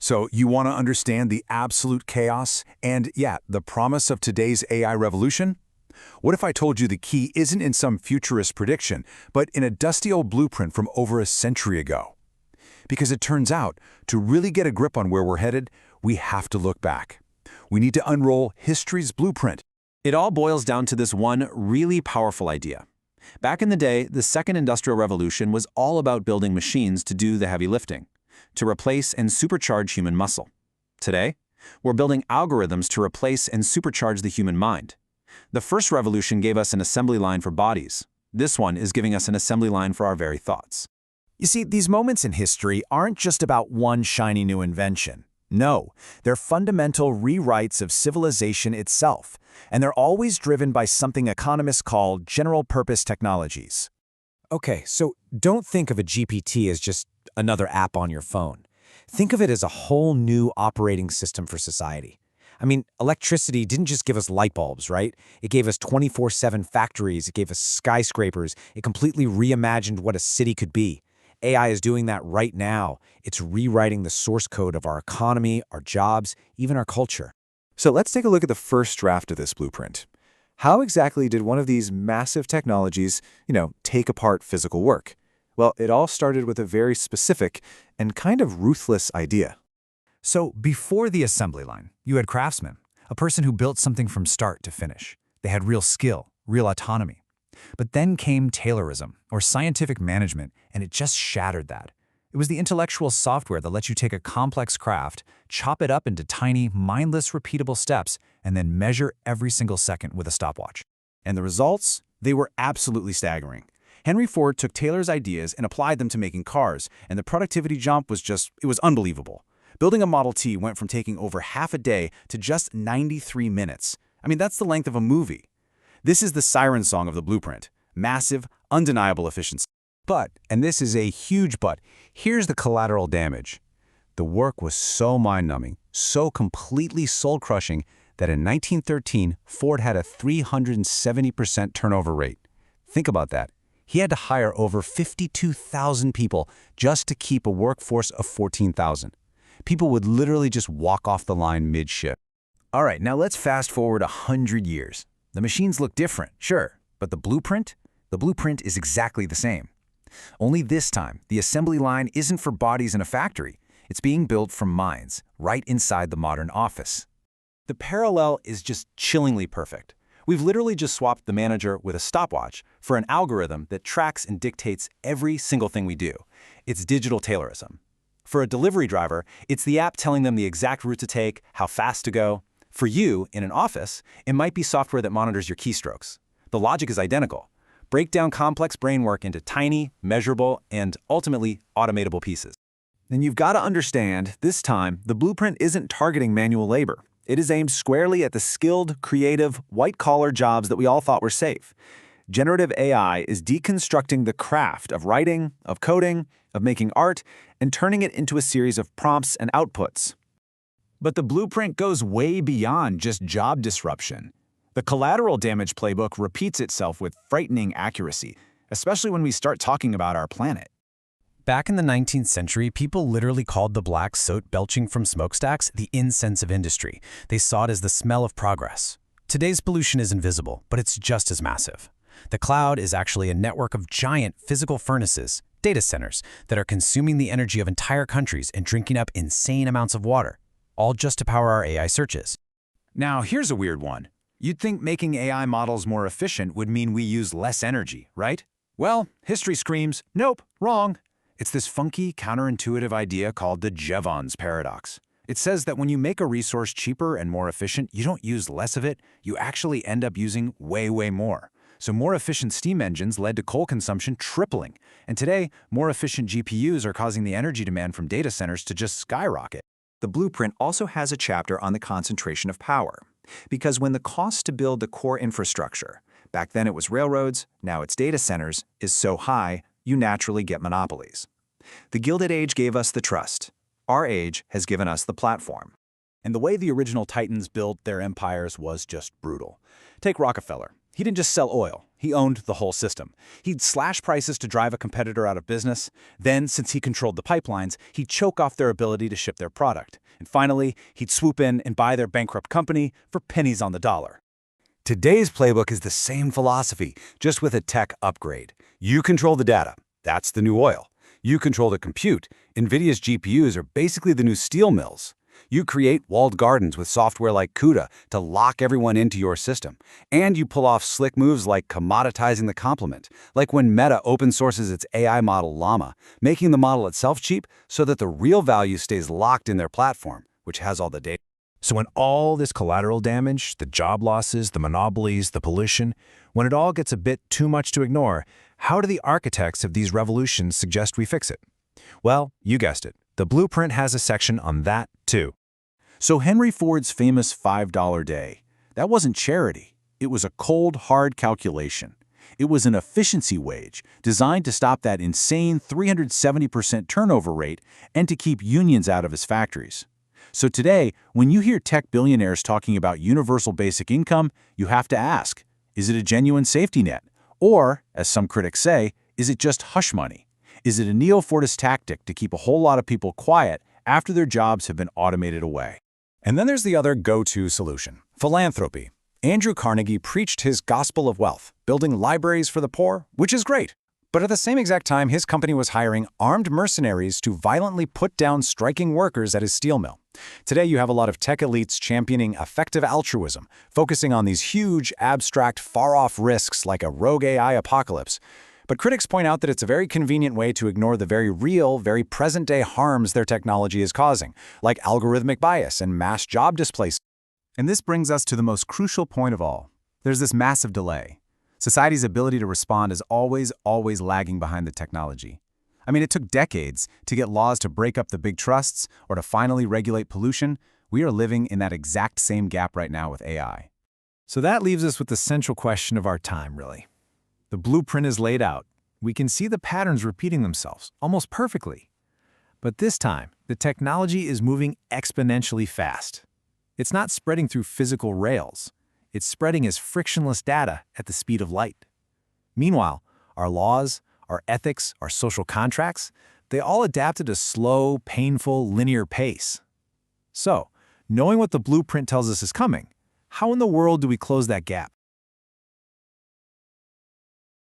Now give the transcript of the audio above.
So you want to understand the absolute chaos and, yeah, the promise of today's AI revolution? What if I told you the key isn't in some futurist prediction, but in a dusty old blueprint from over a century ago? Because it turns out, to really get a grip on where we're headed, we have to look back. We need to unroll history's blueprint. It all boils down to this one really powerful idea. Back in the day, the second industrial revolution was all about building machines to do the heavy lifting, to replace and supercharge human muscle. Today, we're building algorithms to replace and supercharge the human mind. The first revolution gave us an assembly line for bodies. This one is giving us an assembly line for our very thoughts. You see, these moments in history aren't just about one shiny new invention. No, they're fundamental rewrites of civilization itself, and they're always driven by something economists call general-purpose technologies. Okay, so don't think of a GPT as just another app on your phone. Think of it as a whole new operating system for society. I mean, electricity didn't just give us light bulbs, right? It gave us 24/7 factories, it gave us skyscrapers, it completely reimagined what a city could be. AI is doing that right now. It's rewriting the source code of our economy, our jobs, even our culture. So let's take a look at the first draft of this blueprint. How exactly did one of these massive technologies, take apart physical work? Well, it all started with a very specific and kind of ruthless idea. So before the assembly line, you had craftsmen, a person who built something from start to finish. They had real skill, real autonomy. But then came Taylorism, or scientific management, and it just shattered that. It was the intellectual software that lets you take a complex craft, chop it up into tiny, mindless, repeatable steps, and then measure every single second with a stopwatch. And the results? They were absolutely staggering. Henry Ford took Taylor's ideas and applied them to making cars, and the productivity jump was it was unbelievable. Building a Model T went from taking over half a day to just 93 minutes. I mean, that's the length of a movie. This is the siren song of the blueprint. Massive, undeniable efficiency. But, and this is a huge but, here's the collateral damage. The work was so mind-numbing, so completely soul-crushing, that in 1913, Ford had a 370% turnover rate. Think about that. He had to hire over 52,000 people just to keep a workforce of 14,000. People would literally just walk off the line mid-shift. All right, now let's fast forward 100 years. The machines look different, sure, but the blueprint is exactly the same. Only this time, the assembly line isn't for bodies in a factory. It's being built from minds, right inside the modern office. The parallel is just chillingly perfect. We've literally just swapped the manager with a stopwatch for an algorithm that tracks and dictates every single thing we do. It's digital Taylorism. For a delivery driver, it's the app telling them the exact route to take, how fast to go. For you, in an office, it might be software that monitors your keystrokes. The logic is identical. Break down complex brain work into tiny, measurable, and ultimately automatable pieces. And you've got to understand, this time, the blueprint isn't targeting manual labor. It is aimed squarely at the skilled, creative, white-collar jobs that we all thought were safe. Generative AI is deconstructing the craft of writing, of coding, of making art, and turning it into a series of prompts and outputs. But the blueprint goes way beyond just job disruption. The collateral damage playbook repeats itself with frightening accuracy, especially when we start talking about our planet. Back in the 19th century, people literally called the black soot belching from smokestacks the incense of industry. They saw it as the smell of progress. Today's pollution is invisible, but it's just as massive. The cloud is actually a network of giant physical furnaces, data centers, that are consuming the energy of entire countries and drinking up insane amounts of water, all just to power our AI searches. Now, here's a weird one. You'd think making AI models more efficient would mean we use less energy, right? Well, history screams, nope, wrong. It's this funky, counterintuitive idea called the Jevons Paradox. It says that when you make a resource cheaper and more efficient, you don't use less of it, you actually end up using way, way more. So more efficient steam engines led to coal consumption tripling. And today, more efficient GPUs are causing the energy demand from data centers to just skyrocket. The blueprint also has a chapter on the concentration of power. Because when the cost to build the core infrastructure, back then it was railroads, now it's data centers, is so high, you naturally get monopolies. The Gilded Age gave us the trust. Our age has given us the platform. And the way the original titans built their empires was just brutal. Take Rockefeller. He didn't just sell oil. He owned the whole system. He'd slash prices to drive a competitor out of business. Then, since he controlled the pipelines, he'd choke off their ability to ship their product. And finally, he'd swoop in and buy their bankrupt company for pennies on the dollar. Today's playbook is the same philosophy, just with a tech upgrade. You control the data. That's the new oil. You control the compute. NVIDIA's GPUs are basically the new steel mills. You create walled gardens with software like CUDA to lock everyone into your system. And you pull off slick moves like commoditizing the complement, like when Meta open sources its AI model Llama, making the model itself cheap so that the real value stays locked in their platform, which has all the data. So when all this collateral damage, the job losses, the monopolies, the pollution, when it all gets a bit too much to ignore, how do the architects of these revolutions suggest we fix it? Well, you guessed it. The Blueprint has a section on that, too. So Henry Ford's famous $5 day, that wasn't charity. It was a cold, hard calculation. It was an efficiency wage designed to stop that insane 370% turnover rate and to keep unions out of his factories. So today, when you hear tech billionaires talking about universal basic income, you have to ask, is it a genuine safety net? Or, as some critics say, is it just hush money? Is it a neo-Fordist tactic to keep a whole lot of people quiet after their jobs have been automated away? And then there's the other go-to solution, philanthropy. Andrew Carnegie preached his gospel of wealth, building libraries for the poor, which is great. But at the same exact time, his company was hiring armed mercenaries to violently put down striking workers at his steel mill. Today, you have a lot of tech elites championing effective altruism, focusing on these huge, abstract, far-off risks like a rogue AI apocalypse. But critics point out that it's a very convenient way to ignore the very real, very present-day harms their technology is causing, like algorithmic bias and mass job displacement. And this brings us to the most crucial point of all. There's this massive delay. Society's ability to respond is always lagging behind the technology. I mean, it took decades to get laws to break up the big trusts or to finally regulate pollution. We are living in that exact same gap right now with AI. So that leaves us with the central question of our time, really. The blueprint is laid out. We can see the patterns repeating themselves, almost perfectly. But this time, the technology is moving exponentially fast. It's not spreading through physical rails. It's spreading as frictionless data at the speed of light. Meanwhile, our laws, our ethics, our social contracts, they all adapt at a slow, painful, linear pace. So, knowing what the blueprint tells us is coming, how in the world do we close that gap?